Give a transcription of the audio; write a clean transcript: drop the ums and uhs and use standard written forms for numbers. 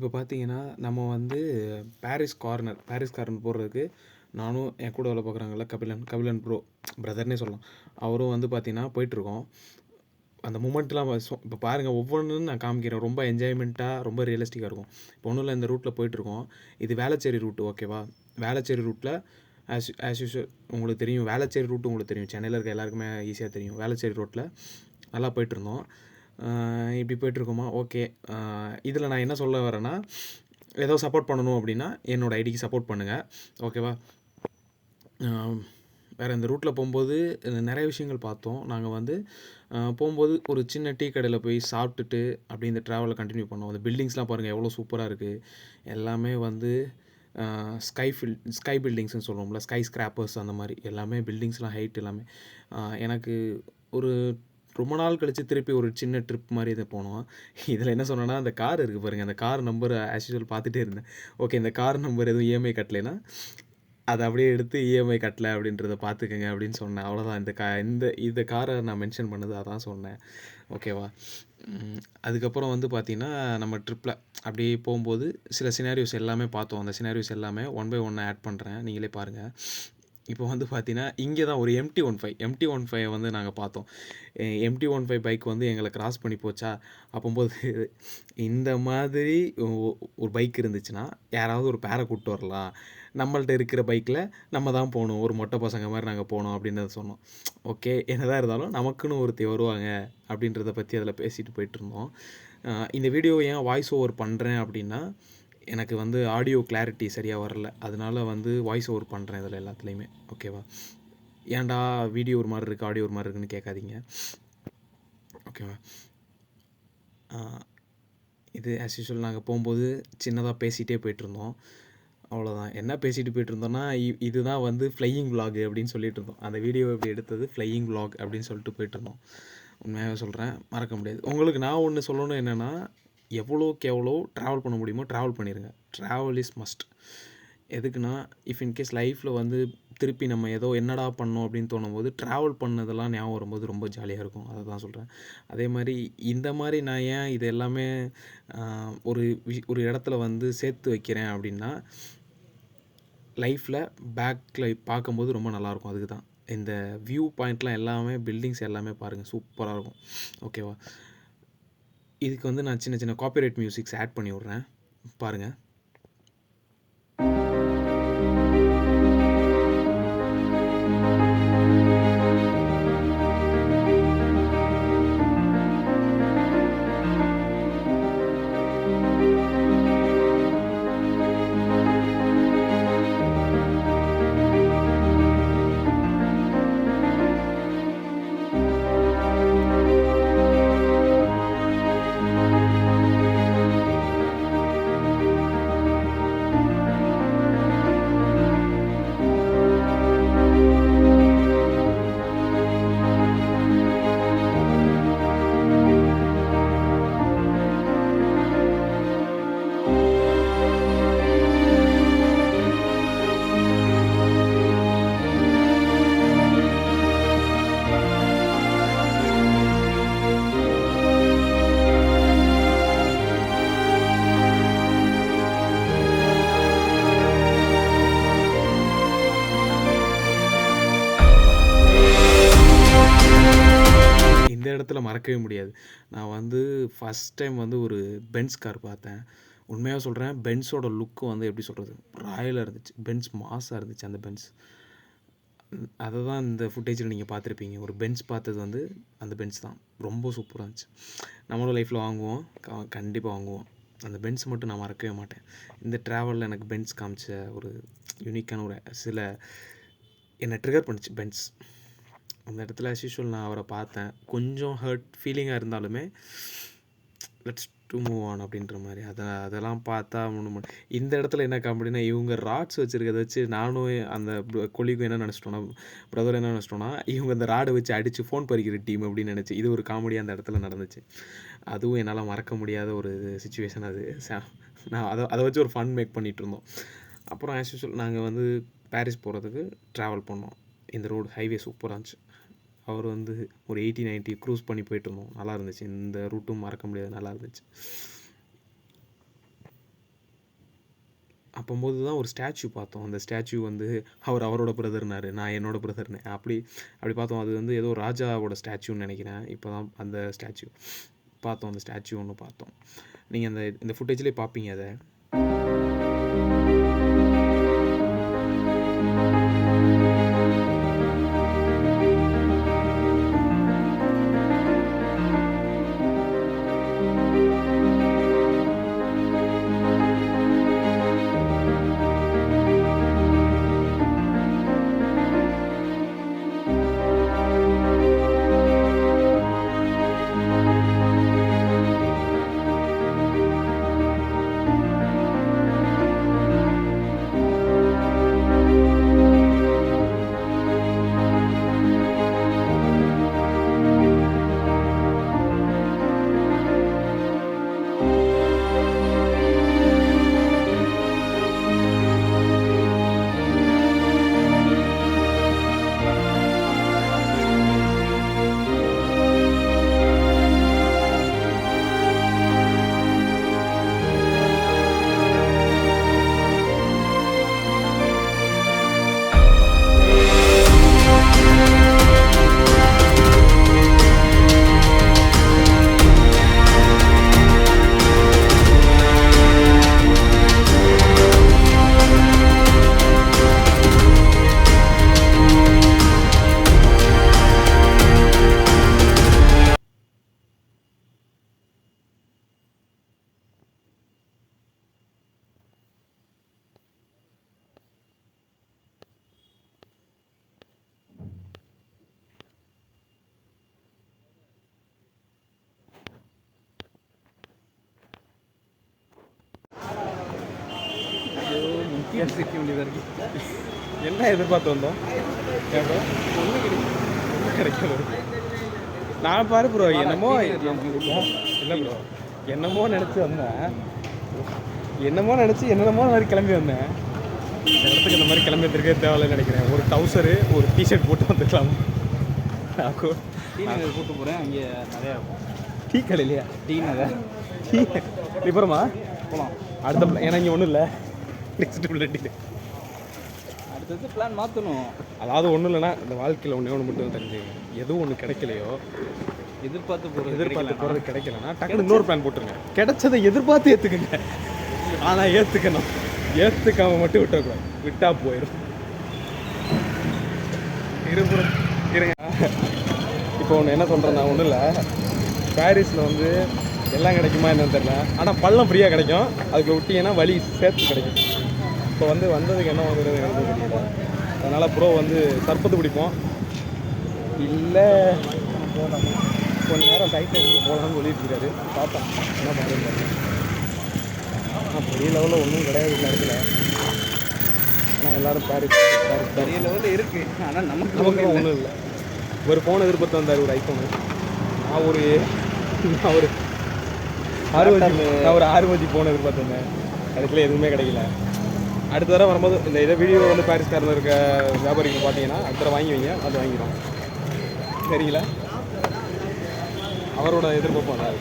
இப்போ பார்த்தீங்கன்னா, நம்ம வந்து பாரிஸ் கார்னர் போடுறதுக்கு நானும் என் கூட வேலை பார்க்குறாங்கல்ல கபிலன் ப்ரோ பிரதர்னே சொல்லலாம். அவரும் வந்து பார்த்தீங்கன்னா போயிட்டுருக்கோம். அந்த மூமெண்ட்லாம் இப்போ பாருங்கள் ஒவ்வொன்றும் நான் காமிக்கிறேன். ரொம்ப என்ஜாய்மெண்ட்டாக ரொம்ப ரியலிஸ்டிக்காக இருக்கும். இப்போ ஒன்றும் இல்லை, இந்த ரூட்டில் போயிட்டுருக்கோம். இது வேளச்சேரி ரூட்டு ஓகேவா? வேளச்சேரி ரூட்டில் ஆஸ் யூஷுவல் உங்களுக்கு தெரியும். வேளச்சேரி ரூட்டு உங்களுக்கு தெரியும். சென்னையில் இருக்க எல்லாருக்குமே ஈஸியாக தெரியும். வேளச்சேரி ரோட்டில் நல்லா போயிட்டுருந்தோம். இப்படி போயிட்டுருக்கோமா ஓகே. இதில் நான் என்ன சொல்ல வரேன்னா, ஏதோ சப்போர்ட் பண்ணணும் அப்படின்னா என்னோடய ஐடிக்கு சப்போர்ட் பண்ணுங்கள் ஓகேவா? வேறு இந்த ரூட்டில் போகும்போது நிறைய விஷயங்கள் பார்த்தோம். நாங்கள் வந்து போகும்போது ஒரு சின்ன டீ கடையில் போய் சாப்பிட்டுட்டு அப்படி இந்த ட்ராவலை கண்டினியூ பண்ணோம். அந்த பில்டிங்ஸ்லாம் பாருங்கள் எவ்வளோ சூப்பராக இருக்குது. எல்லாமே வந்து ஸ்கை பில்டிங்ஸ்னு சொல்லுவோம்ல, ஸ்கை ஸ்கிராப்பர்ஸ் அந்த மாதிரி எல்லாமே பில்டிங்ஸ்லாம் ஹைட் எல்லாமே. எனக்கு ஒரு ரொம்ப நாள் கழித்து திருப்பி ஒரு சின்ன ட்ரிப் மாதிரி இதை போனோம். இதில் என்ன சொன்னேன்னா, அந்த கார் இருக்குது பாருங்கள், அந்த கார் நம்பர் ஆஸ் யூஷுவல் பார்த்துட்டே இருந்தேன். ஓகே, இந்த கார் நம்பர் எதுவும் இஎம்ஐ கட்டலைன்னா அதை அப்படியே எடுத்து இஎம்ஐ கட்டலை அப்படின்றத பார்த்துக்கங்க அப்படின்னு சொன்னேன். அவ்வளோதான். இந்த காரை நான் மென்ஷன் பண்ணது அதான் சொன்னேன் ஓகேவா? அதுக்கப்புறம் வந்து பார்த்திங்கன்னா, நம்ம ட்ரிப்பில் அப்படியே போகும்போது சில சினாரியோஸ் எல்லாமே பார்த்தோம். அந்த சினாரியோஸ் எல்லாமே ஒன் பை ஒன்னாக ஆட் பண்ணுறேன், நீங்களே பாருங்கள். இப்போ வந்து பார்த்தீங்கன்னா, இங்கே தான் ஒரு MT-15 வந்து நாங்கள் பார்த்தோம். MT-15 பைக் வந்து எங்களை கிராஸ் பண்ணி போச்சா, அப்போம்போது இந்த மாதிரி ஒரு பைக் இருந்துச்சுன்னா யாராவது ஒரு பேரை கூப்பிட்டு வரலாம். நம்மள்ட்ட இருக்கிற பைக்கில் நம்ம தான் போகணும், ஒரு மொட்டை பசங்க மாதிரி நாங்கள் போகணும் அப்படின்றத சொன்னோம். ஓகே, என்னதான் இருந்தாலும் நமக்குன்னு ஒருத்தி வருவாங்க அப்படின்றத பற்றி அதில் பேசிட்டு போயிட்டுருந்தோம். இந்த வீடியோ ஏன் வாய்ஸ் ஓவர் பண்ணுறேன் அப்படின்னா, எனக்கு வந்து ஆடியோ கிளாரிட்டி சரியாக வரல. அதனால வந்து வாய்ஸ் ஓவர் பண்ணுறேன் இதில் எல்லாத்துலேயுமே ஓகேவா? ஏன்டா வீடியோ ஒரு மாதிரி இருக்குது ஆடியோ ஒரு மாதிரி இருக்குன்னு கேட்காதீங்க ஓகேவா? இது ஆஸ் யூஷுவல் நாங்கள் போகும்போது சின்னதாக பேசிகிட்டே போயிட்டுருந்தோம். அவ்வளோதான். என்ன பேசிட்டு போயிட்டுருந்தோம்னா, இதுதான் வந்து ஃப்ளையிங் விலாக் அப்படின்னு சொல்லிட்டு இருந்தோம். அந்த வீடியோ இப்படி எடுத்தது ஃப்ளையிங் விலாக் அப்படின்னு சொல்லிட்டு போயிட்டுருந்தோம். உண்மையாகவே சொல்கிறேன், மறக்க முடியாது. உங்களுக்கு நான் ஒன்று சொல்லணும் என்னென்னா, எவ்வளோக்கு எவ்வளோ ட்ராவல் பண்ண முடியுமோ ட்ராவல் பண்ணிடுங்க. Travel is must. எதுக்குன்னா, இஃப் இன்கேஸ் லைஃப்பில் வந்து திருப்பி நம்ம ஏதோ என்னடா பண்ணோம் அப்படின்னு தோணும்போது ட்ராவல் பண்ணதெல்லாம் ஞாபகம் வரும்போது ரொம்ப ஜாலியாக இருக்கும். அதை தான் சொல்கிறேன். அதே மாதிரி இந்த மாதிரி நான் ஏன் இது எல்லாமே ஒரு இடத்துல வந்து சேர்த்து வைக்கிறேன் அப்படின்னா, லைஃப்பில் பேக்கில் பார்க்கும்போது ரொம்ப நல்லாயிருக்கும். அதுக்கு தான் இந்த வியூ பாயிண்ட்லாம் எல்லாமே பில்டிங்ஸ் எல்லாமே பாருங்கள், சூப்பராக இருக்கும் ஓகேவா? இதுக்கு வந்து நான் சின்ன சின்ன காப்பிரைட் மியூசிக்ஸ் ஆட் பண்ணி விட்றேன், பாருங்கள். இடத்துல மறக்கவே முடியாது. நான் வந்து ஃபஸ்ட் டைம் வந்து ஒரு பென்ஸ் கார் பார்த்தேன். உண்மையாக சொல்கிறேன், பென்ஸோட லுக்கு வந்து எப்படி சொல்கிறது, ராயலாக இருந்துச்சு. பென்ஸ் மாஸாக இருந்துச்சு அந்த பென்ஸ். அதை தான் இந்த ஃபுட்டேஜில் நீங்கள் பார்த்துருப்பீங்க. ஒரு பென்ஸ் பார்த்தது வந்து அந்த பென்ஸ் தான். ரொம்ப சூப்பராக இருந்துச்சு. நம்மளும் லைஃப்பில் வாங்குவோம், கண்டிப்பாக வாங்குவோம். அந்த பென்ஸ் மட்டும் நான் மறக்கவே மாட்டேன். இந்த ட்ராவலில் எனக்கு பென்ஸ் காமிச்ச ஒரு யூனிக்கான ஒரு சில என்னை ட்ரிகர் பண்ணிச்சு பென்ஸ். அந்த இடத்துல ஆஸ் யூஷுவல் நான் அவரை பார்த்தேன். கொஞ்சம் ஹர்ட் ஃபீலிங்காக இருந்தாலுமே லெட்ஸ் டு மூவ் ஆன் அப்படின்ற மாதிரி அதெல்லாம் பார்த்தா இந்த இடத்துல என்ன காமெடினா, இவங்க ராட்ஸ் வச்சுருக்கதை வச்சு நானும் அந்த கொலிக்கும் என்ன நினச்சிட்டோன்னா, பிரதர் என்ன நினச்சிட்டோன்னா, இவங்க அந்த ராடை வச்சு அடித்து ஃபோன் பறிக்கிற டீம் அப்படின்னு நினச்சி இது ஒரு காமெடியாக அந்த இடத்துல நடந்துச்சு. அதுவும் என்னால் மறக்க முடியாத ஒரு சிச்சுவேஷன் அது. நான் அதை வச்சு ஒரு ஃபன் மேக் பண்ணிகிட்டு இருந்தோம். அப்புறம் ஆஸ் யூஷுவல் நாங்கள் வந்து பாரிஸ் போகிறதுக்கு ட்ராவல் பண்ணோம். இந்த ரோடு ஹைவே சூப்பராக இருந்துச்சு. அவர் வந்து ஒரு 80-90 க்ரூஸ் பண்ணி போயிட்டுருந்தோம். நல்லா இருந்துச்சு. இந்த ரூட்டும் மறக்க முடியாது, நல்லா இருந்துச்சு. அப்போம்போது தான் ஒரு ஸ்டாச்சு பார்த்தோம். அந்த ஸ்டாச்சு வந்து அவரோட பிரதர்னாரு, நான் என்னோட பிரதர்னு. அப்படி பார்த்தோம். அது வந்து ஏதோ ராஜாவோட ஸ்டாச்சுன்னு நெனைக்கிறேன். இப்போ தான் அந்த ஸ்டாச்சு பார்த்தோம். அந்த ஸ்டாச்சு ஒன்று பார்த்தோம். நீங்கள் இந்த ஃபுட்டேஜ்லேயே பார்ப்பீங்க அத. சிக்க வேண்டியதாக இருக்குது. என்ன எதிர்பார்த்து வந்தோம்? கேட்டோ ஒன்றும் கிடைக்கல. நான் பாரு ப்ரோ என்னமோ இல்லை ப்ரோ என்னமோ நினச்சி வந்தேன். என்னென்னமோ மாதிரி கிளம்பி வந்தேன். இந்த இடத்துக்கு இந்த மாதிரி கிளம்பி வந்துருக்கே தேவையில்லைன்னு நினைக்கிறேன். ஒரு டவுசரு ஒரு டிஷர்ட் போட்டு வந்துக்கலாம். டீ நகர் கூப்பிட்டு போகிறேன். அங்கே நிறையா டீ கடையிலையா? டீ நகர் இப்பறமா போகலாம். அடுத்த ஏன்னா இங்கே ஒன்றும் இல்லை. நெக்ஸ்ட் அடுத்தது பிளான் மாற்றணும். அதாவது ஒன்றும் இல்லைன்னா இந்த வாழ்க்கையில் ஒன்று மட்டும் தெரிஞ்சுங்க. எதுவும் ஒன்று கிடைக்கலையோ எதிர்பார்த்து போகிறது கிடைக்கலன்னா டக்குனு இன்னொரு பிளான் போட்டுருங்க. கிடைச்சதை எதிர்பார்த்து ஏற்றுக்குங்க. ஆனால் ஏற்றுக்காம மட்டும் விட்டக்கூடாது. விட்டால் போயிடும். இருங்க. இப்போ ஒன்று என்ன சொல்கிறேன்னா ஒன்றும் இல்லை. பாரிஸில் வந்து எல்லாம் கிடைக்குமா என்னன்னு தெரியல. ஆனால் பள்ளம் ஃப்ரீயாக கிடைக்கும். அதுக்கு விட்டீங்கன்னா வழி சேர்த்து கிடைக்கும். இப்போ வந்ததுக்கு என்ன வாங்குறது எனக்கு தெரியல. அதனால் ப்ரோ சர்பத்து பிடிப்போம். இல்லை கொஞ்சம் நேரம் டைட் எடுத்துட்டு போகலான்னு சொல்லிட்டு இருக்காரு. பார்ப்போம் என்ன பண்ணுறது. ஆனால் பெரிய லெவலில் ஒன்றும் கிடையாது இந்த இடத்துல. ஆனால் எல்லோரும் பாரிஸ் பெரிய லெவலில் இருக்குது. ஆனால் நமக்கு ஒன்றும் இல்லை. ஒரு ஃபோன் எதிர்பார்த்து வந்தார், ஒரு ஐஃபோனு. நான் ஒரு 6 ஃபோன் எதிர்பார்த்து வந்தேன். கடைசியில் எதுவுமே கிடைக்கல. அடுத்த தடவை வரும்போது இந்த வீடியோ பாரிஸ்காரில் இருக்க வியாபாரிகள் பார்த்தீங்கன்னா அடுத்த தடவை வாங்கி வைங்க. அது வாங்கிடும். சரிங்களா? அவரோட எதிர்பார்ப்பு அதான்.